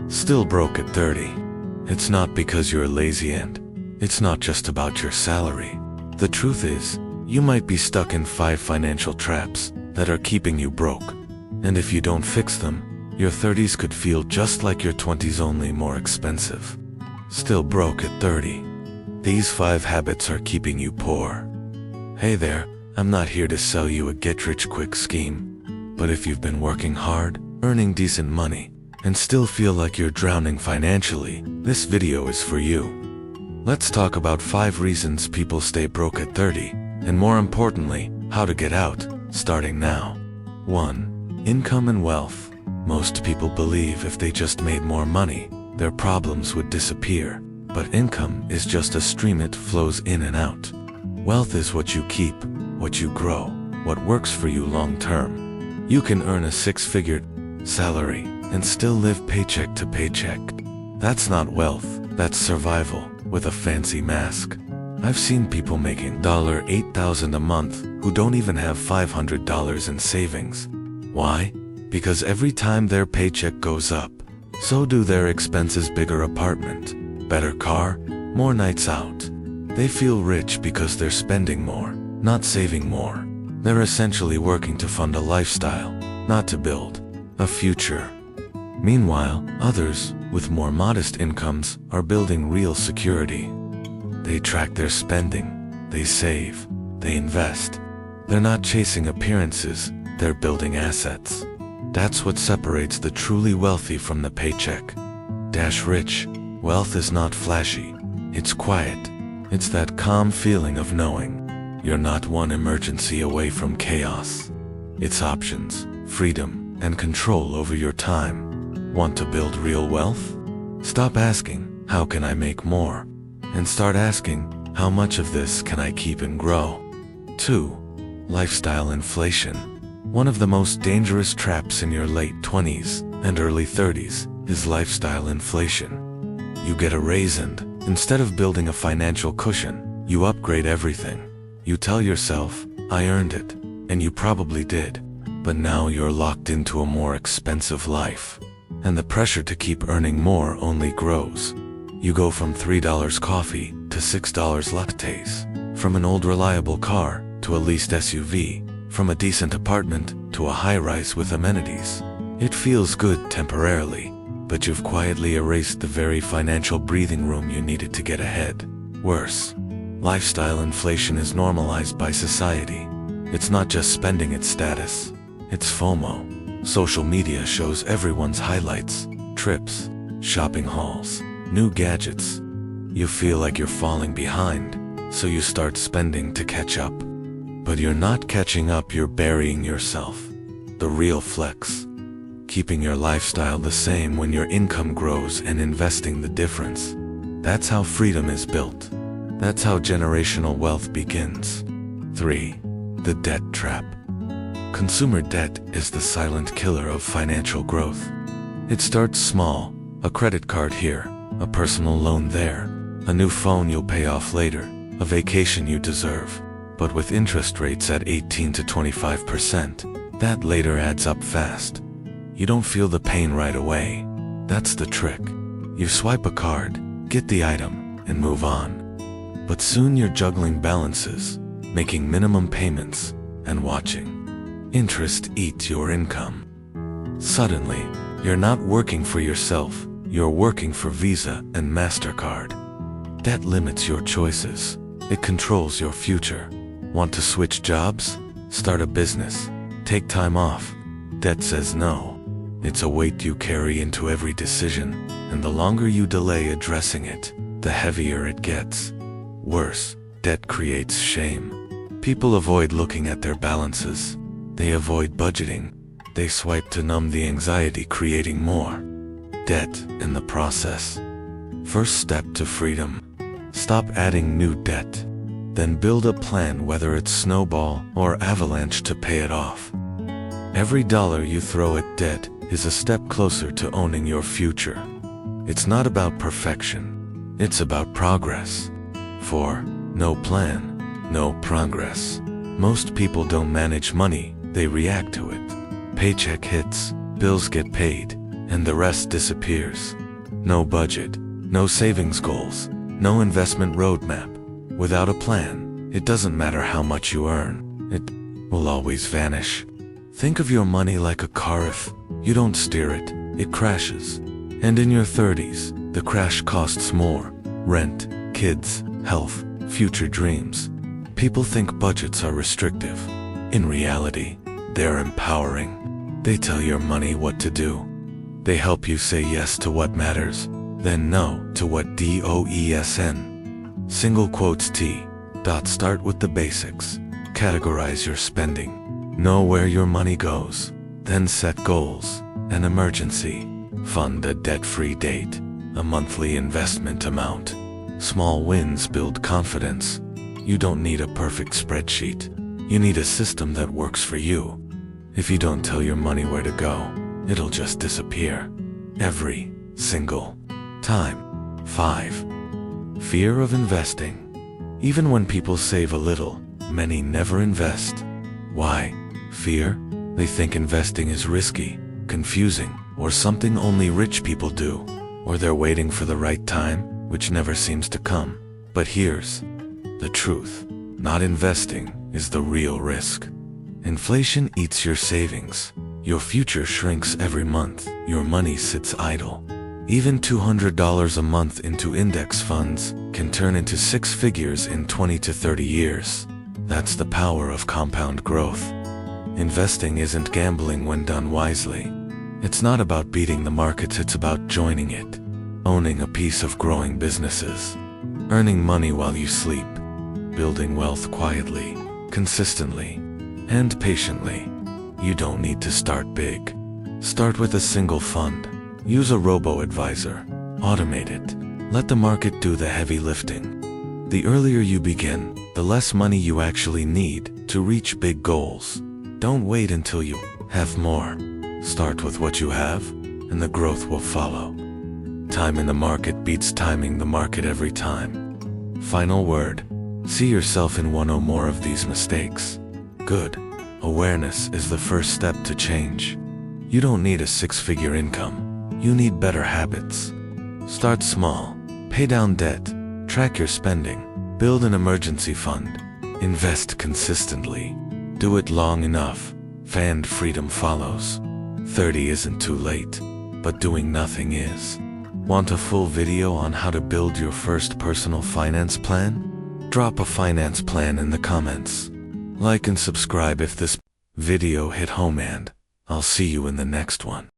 Still broke at 30. It's not because you're lazy and it's not just about your salary. The truth is, you might be stuck in 5 financial traps that are keeping you broke. And if you don't fix them, your 30s could feel just like your 20s, only more expensive. Still broke at 30. These 5 habits are keeping you poor. Hey there, I'm not here to sell you a get-rich-quick scheme. But if you've been working hard, earning decent money, and still feel like you're drowning financially, this video is for you. Let's talk about 5 reasons people stay broke at 30, and more importantly, how to get out, starting now. 1. Income and wealth. Most people believe if they just made more money, their problems would disappear. But income is just a stream, it flows in and out. Wealth is what you keep, what you grow, what works for you long term. You can earn a 6-figure salary and still live paycheck to paycheck. That's not wealth, that's survival with a fancy mask. I've seen people making $8,000 a month who don't even have $500 in savings. Why? Because every time their paycheck goes up, so do their expenses. Bigger apartment, better car, more nights out. They feel rich because they're spending more, not saving more. They're essentially working to fund a lifestyle, not to build a future. Meanwhile, others, with more modest incomes, are building real security. They track their spending, they save, they invest. They're not chasing appearances, they're building assets. That's what separates the truly wealthy from the paycheck-rich. Wealth is not flashy, it's quiet. It's that calm feeling of knowing you're not one emergency away from chaos. It's options, freedom, and control over your time. Want to build real wealth? Stop asking, how can I make more? And start asking, how much of this can I keep and grow? 2. Lifestyle inflation. One of the most dangerous traps in your late 20s and early 30s is lifestyle inflation. You get a raise and, instead of building a financial cushion, you upgrade everything. You tell yourself, I earned it, and you probably did. But now you're locked into a more expensive life. And the pressure to keep earning more only grows. You go from $3 coffee to $6 lattes, from an old reliable car to a leased SUV, from a decent apartment to a high-rise with amenities. It feels good temporarily, but you've quietly erased the very financial breathing room you needed to get ahead. Worse, lifestyle inflation is normalized by society. It's not just spending, it's status. It's FOMO. Social media shows everyone's highlights, trips, shopping hauls, new gadgets. You feel like you're falling behind, so you start spending to catch up. But you're not catching up, you're burying yourself. The real flex. Keeping your lifestyle the same when your income grows and investing the difference. That's how freedom is built. That's how generational wealth begins. 3. The debt trap. Consumer debt is the silent killer of financial growth. It starts small, a credit card here, a personal loan there, a new phone you'll pay off later, a vacation you deserve. But with interest rates at 18 to 25%, that later adds up fast. You don't feel the pain right away. That's the trick. You swipe a card, get the item, and move on. But soon you're juggling balances, making minimum payments, and watching interest eat your income. Suddenly, you're not working for yourself, you're working for Visa and MasterCard. Debt limits your choices. It controls your future. Want to switch jobs? Start a business? Take time off? Debt says no. It's a weight you carry into every decision, and the longer you delay addressing it, the heavier it gets. Worse, debt creates shame. People avoid looking at their balances. They avoid budgeting. They swipe to numb the anxiety, creating more debt in the process. First step to freedom. Stop adding new debt. Then build a plan, whether it's snowball or avalanche, to pay it off. Every dollar you throw at debt is a step closer to owning your future. It's not about perfection. It's about progress. For no plan, no progress. Most people don't manage money, they react to it. Paycheck hits, bills get paid, and the rest disappears. No budget, no savings goals, no investment roadmap. Without a plan, it doesn't matter how much you earn, it will always vanish. Think of your money like a car. If you don't steer it, it crashes. And in your 30s, the crash costs more. Rent, kids, health, future dreams. People think budgets are restrictive. In reality, they're empowering. They tell your money what to do. They help you say yes to what matters, then no to what doesn't. Single quotes T. Start with the basics. Categorize your spending. Know where your money goes. Then set goals. An emergency fund, a debt-free date, a monthly investment amount. Small wins build confidence. You don't need a perfect spreadsheet. You need a system that works for you. If you don't tell your money where to go, it'll just disappear. Every single time. 5. Fear of investing. Even when people save a little, many never invest. Why? Fear? They think investing is risky, confusing, or something only rich people do. Or they're waiting for the right time, which never seems to come. But here's the truth. Not investing is the real risk. Inflation eats your savings. Your future shrinks every month. Your money sits idle. Even $200 a month into index funds can turn into 6 figures in 20 to 30 years. That's the power of compound growth. Investing isn't gambling when done wisely. It's not about beating the markets, it's about joining it. Owning a piece of growing businesses. Earning money while you sleep. Building wealth quietly, consistently, and patiently. You don't need to start big. Start with a single fund. Use a robo-advisor. Automate it. Let the market do the heavy lifting. The earlier you begin, the less money you actually need to reach big goals. Don't wait until you have more. Start with what you have, and the growth will follow. Time in the market beats timing the market every time. Final word. See yourself in one or more of these mistakes. Good. Awareness is the first step to change. You don't need a 6-figure income. You need better habits. Start small. Pay down debt. Track your spending. Build an emergency fund. Invest consistently. Do it long enough. And freedom follows. 30 isn't too late, but doing nothing is. Want a full video on how to build your first personal finance plan? Drop a finance plan in the comments. Like and subscribe if this video hit home, and I'll see you in the next one.